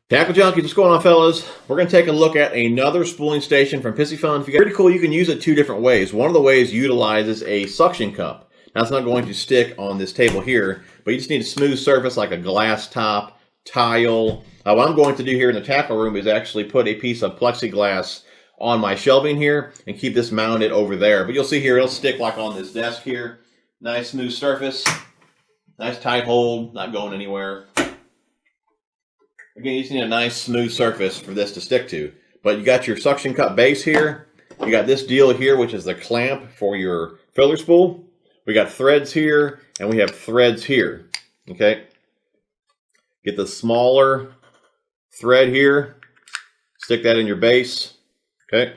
Tackle Junkies, what's going on, fellas? We're going to take a look at another spooling station from Pissy Fun. Pretty cool. You can use it two different ways. One of the ways utilizes a suction cup. Now, it's not going to stick on this table here, but you just need a smooth surface like a glass top, tile. What I'm going to do here in the tackle room is actually put a piece of plexiglass on my shelving here and keep this mounted over there. But you'll see here, it'll stick like on this desk here. Nice smooth surface. Nice tight hold, not going anywhere. Again, you just need a nice smooth surface for this to stick to. But you got your suction cup base here. You got this deal here, which is the clamp for your filler spool. We got threads here, and we have threads here. Okay. Get the smaller thread here. Stick that in your base. Okay.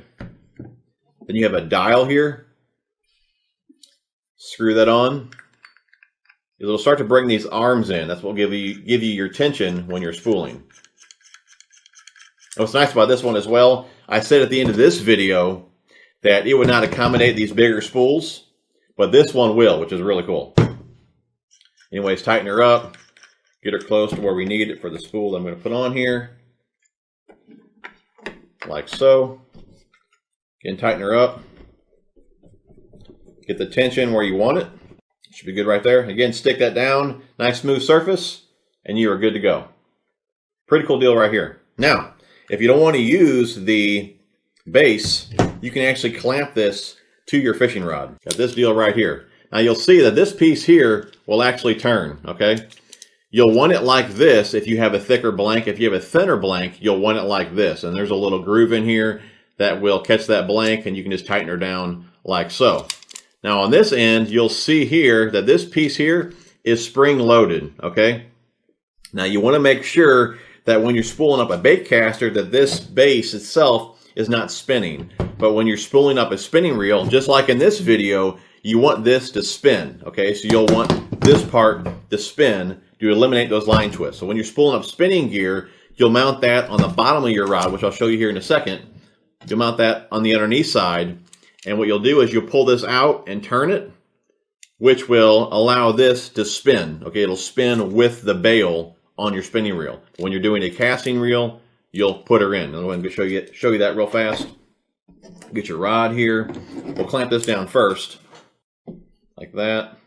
Then you have a dial here. Screw that on. It'll start to bring these arms in. That's what will give you your tension when you're spooling. What's nice about this one as well, I said at the end of this video that it would not accommodate these bigger spools, but this one will, which is really cool. Anyways, tighten her up, get her close to where we need it for the spool that I'm going to put on here. Like so. Again, tighten her up. Get the tension where you want it. Should be good right there. Again, stick that down, nice smooth surface, and you are good to go. Pretty cool deal right here. Now, if you don't want to use the base, you can actually clamp this to your fishing rod. Got this deal right here. Now you'll see that this piece here will actually turn, okay? You'll want it like this if you have a thicker blank. If you have a thinner blank, you'll want it like this. And there's a little groove in here that will catch that blank, and you can just tighten her down like so. Now on this end, you'll see here that this piece here is spring loaded, okay? Now you want to make sure that when you're spooling up a bait caster that this base itself is not spinning. But when you're spooling up a spinning reel, just like in this video, you want this to spin, okay? So you'll want this part to spin to eliminate those line twists. So when you're spooling up spinning gear, you'll mount that on the bottom of your rod, which I'll show you here in a second. You'll mount that on the underneath side. And what you'll do is you'll pull this out and turn it, which will allow this to spin. Okay, it'll spin with the bail on your spinning reel. When you're doing a casting reel, you'll put her in. I'm going to show you that real fast. Get your rod here. We'll clamp this down first, like that.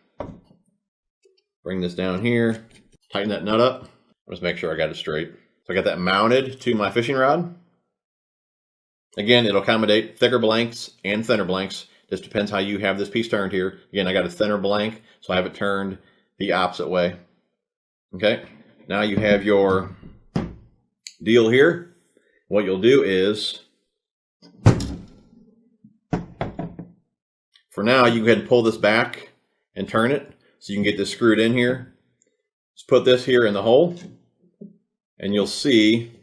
Bring this down here. Tighten that nut up. Let's make sure I got it straight. So I got that mounted to my fishing rod. Again, it'll accommodate thicker blanks and thinner blanks. Just depends how you have this piece turned here. Again, I got a thinner blank, so I have it turned the opposite way. Okay, now you have your deal here. What you'll do is, for now, you can go ahead and pull this back and turn it so you can get this screwed in here. Just put this here in the hole, and you'll see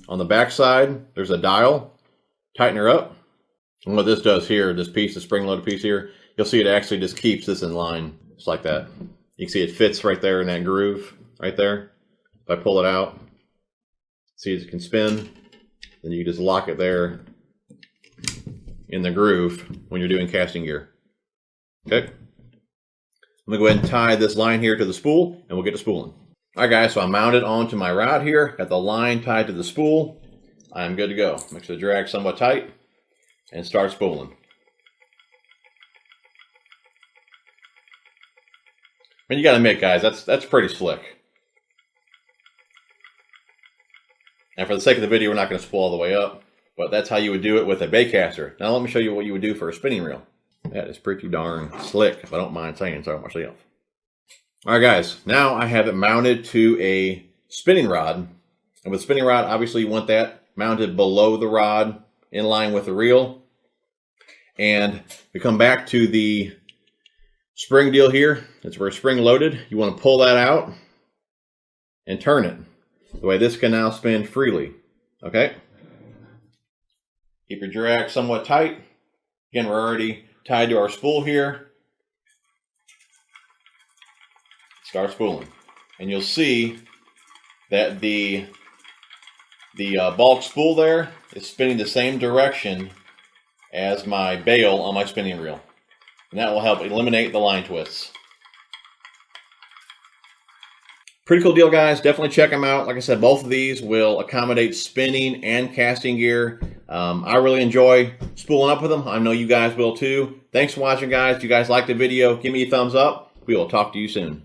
on the back side, there's a dial. Tighten her up. And what this does here, this piece, the spring-loaded piece here, you'll see it actually just keeps this in line. Just like that. You can see it fits right there in that groove, right there. If I pull it out, see it can spin. Then you just lock it there in the groove when you're doing casting gear. Okay? I'm going to go ahead and tie this line here to the spool, and we'll get to spooling. All right, guys, so I'm mounted onto my rod here, got the line tied to the spool. I'm good to go. Make sure the drag somewhat tight and start spooling. And you got to admit, guys, that's pretty slick. And for the sake of the video, we're not going to spool all the way up, but that's how you would do it with a bait caster. Now let me show you what you would do for a spinning reel. That is pretty darn slick, if I don't mind saying so myself. All right, guys, now I have it mounted to a spinning rod. And with spinning rod, obviously you want that mounted below the rod in line with the reel. And we come back to the spring deal here. It's where spring loaded. You want to pull that out and turn it. The way this can now spin freely. Okay? Keep your drag somewhat tight. Again, we're already tied to our spool here. Start spooling, and you'll see that the bulk spool there is spinning the same direction as my bail on my spinning reel, and that will help eliminate the line twists. Pretty cool deal, guys. Definitely check them out. Like I said, both of these will accommodate spinning and casting gear. I really enjoy spooling up with them. I know you guys will too. Thanks for watching, guys. If you guys liked the video, give me a thumbs up. We will talk to you soon.